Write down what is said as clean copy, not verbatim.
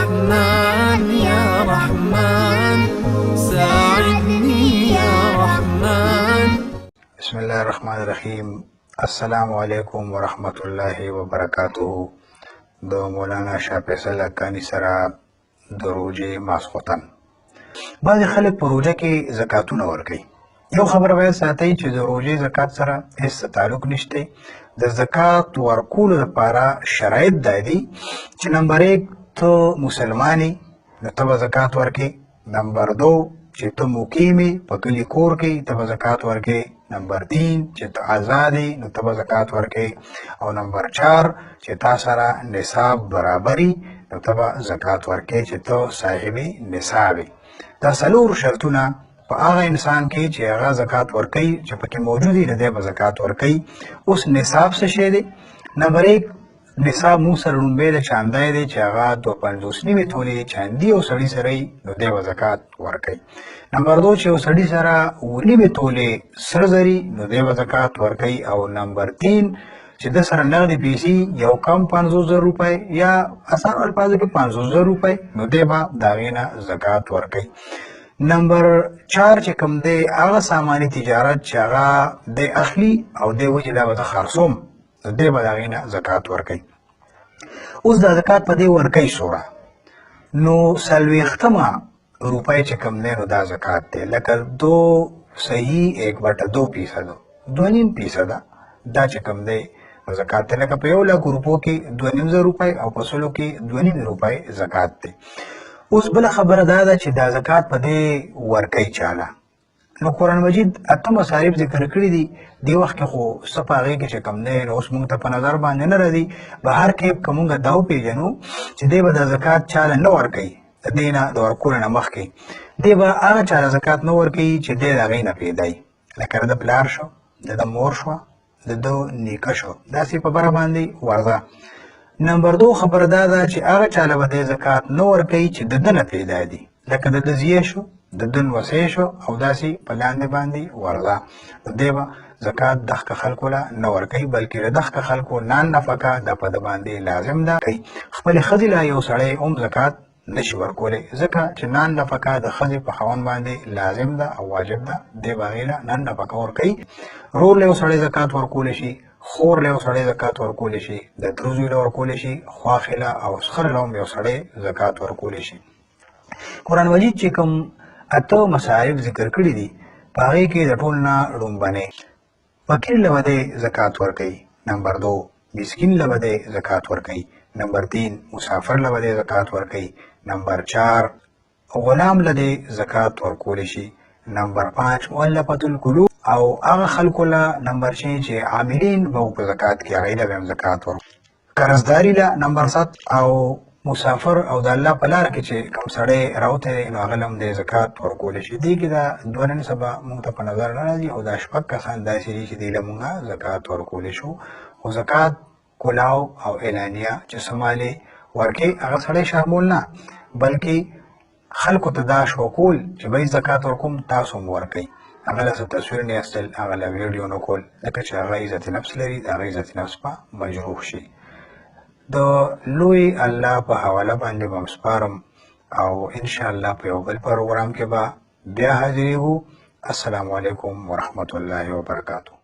رحمن يا رحمن ساعدني يا رحمن. بسم الله الرحمن الرحیم. السلام علیکم ورحمت الله وبرکاته. د مولانا شاه فیصل حقانی سره د روژې ماسخوتن. بعضې خلک په روژه کې زکاتونه ورکوي. یو خبره باید ساتئ چې د روژې زکات سره هېڅ تعلق نشته. د زکات ورکولو لپاره شرایط دا دي چې نمبر 1 ته مسلمان یې نو ته به زکات ورکوې. نمبر 2 چې ته مقیم یې په کلي کور کې ته به زکات ورکوې. نمبر 3 چې ته آزاد یې نو ته به زکات ورکوې. او نمبر 4 چې تا سره نصاب برابر یي نو ته به زکات ورکوې چې ته صاحب نصاب یې. دا څلور شرطونه په هغه انسان کې چې هغه زکات ورکوي چې پکې موجود وي نو دی به زکات ورکوي. اوس نصاب څه شی دی؟ نمبر 1 نصاب مونږ سره لومبی د چاندی دی چې هغه 250 نیمې تولې چاندي یو سړي سره وي نو دی به زکات ورکوي. نمبر 2 چې یو سړي سره 9 نیمې تولې سره زري نو دی به زکات ورکوي. او نمبر 3 چې د سره نغدې پیسې یو کم 500,000 روپۍ یا اسانو الفاظو کې 500,000 روپۍ نو دی به د هغې نه زکات ورکوي. نمبر 4 چې کوم دی هغه ساماني تجارت چې هغه دی اخلي او دی وایي چې دا به زه خرڅوم نو دی به د هغې نه زکات ورکوي. اوس دا زکات په دې ورکوي څومره؟ نو 40 روپۍ چې کوم دی نو دا زکات دی. لکه 2.1/2% 2.5% دا چې کوم دی نو زکات دی. لکه په 1,00,000 روپو کې 2.5 روپۍ او په 100 کې 2.5 روپۍ زکات دی. اوس بله خبره دا ده چې دا زکات په دې ورکوي چاله. نو قرآن مجید 8 مصارف ذکر کړي دي. دې وخت کې خو څه په هغې کې چې کوم دی نو اوس مونږ ته په نظر باندې نه راځي. بهر کې که مونږ دا وپېژنو چې دی به دا زکات چاله نه ورکوي د دې نه د ورکولو نه مخکې دی به هغه چاله زکات نه ورکوي چې دی د هغې نه پیدا وي. لکه د پلار شو، د ده مور شوه، د ده نیکه شو، داسې په بره باندې ورځه. نمبر 2 خبره دا ده چې هغه چاله به دی زکات نه ورکوي چې د ده نه پیدا دي. لکه د ده زیه شو، د ده نوسی شو او داسې په لاندې باندې ورځه. نو دی به زکات دغه خلکو له نه ورکوي بلکې د دغه خلکو نان نفقه دا په ده باندې لازم ده. خپلې ښځې له یو سړی هم زکات نشي ورکولی ځکه چې نان نفقه د ښځې په خاوند باندې لازم ده او واجب ده. دی به هغې له نان نفقه ورکوي. رور له یو سړی زکات ورکولی شي، خور له یو سړی زکات ورکولی شي، د تره زوی له ورکولی شي، خواښې له او سخر له هم یو سړی زکات ورکولی شي. قرآن مجید چې کوم 8 مصارف ذکر کړي دي په هغې کې د ټول نه لومبنی فقیر له به دی زکات ورکوي. نمبر 2 مسکین له به دی زکات ورکوي. نمبر 3 مسافر له به دی زکات ورکوي. نمبر 4 غلام له دی زکات ورکولی شي. نمبر 5 مؤلفة القلوب او هغه خلکو له نمبر 6 چې عاملین به په زکات کې هغې له به هم زکات ورکوي. قرضداري له نمبر 7 او مسافر او د الله په لاره کې چې کوم سړی راوتی دی نو هغه له هم د زکات ورکولی شي. دې کې دا 2 نن سبا مونږ ته په نظر نه راځي او دا 6 کسان داسې دي چې دوی له مونږه زکات ورکولی شو. خو زکات کلاو او اعلانیه چې څه مالې ورکوي هغه سړی شامل نه بلکې خلکو ته دا شوقول چې بهی زکات ورکوم تاسو هم ورکوئ. هغه له څه تصویر نه ایستل، هغه له ویډیو نه کول ځکه چې هغه عزت نفس لري د هغه عزت نفس به مجروح شي. د لوی الله په حواله باندې به هم سپارم او انشاءالله په یو بل پروګرام کې به بیا حاضرېږو. السلام علیکم ورحمت الله وبرکاتو.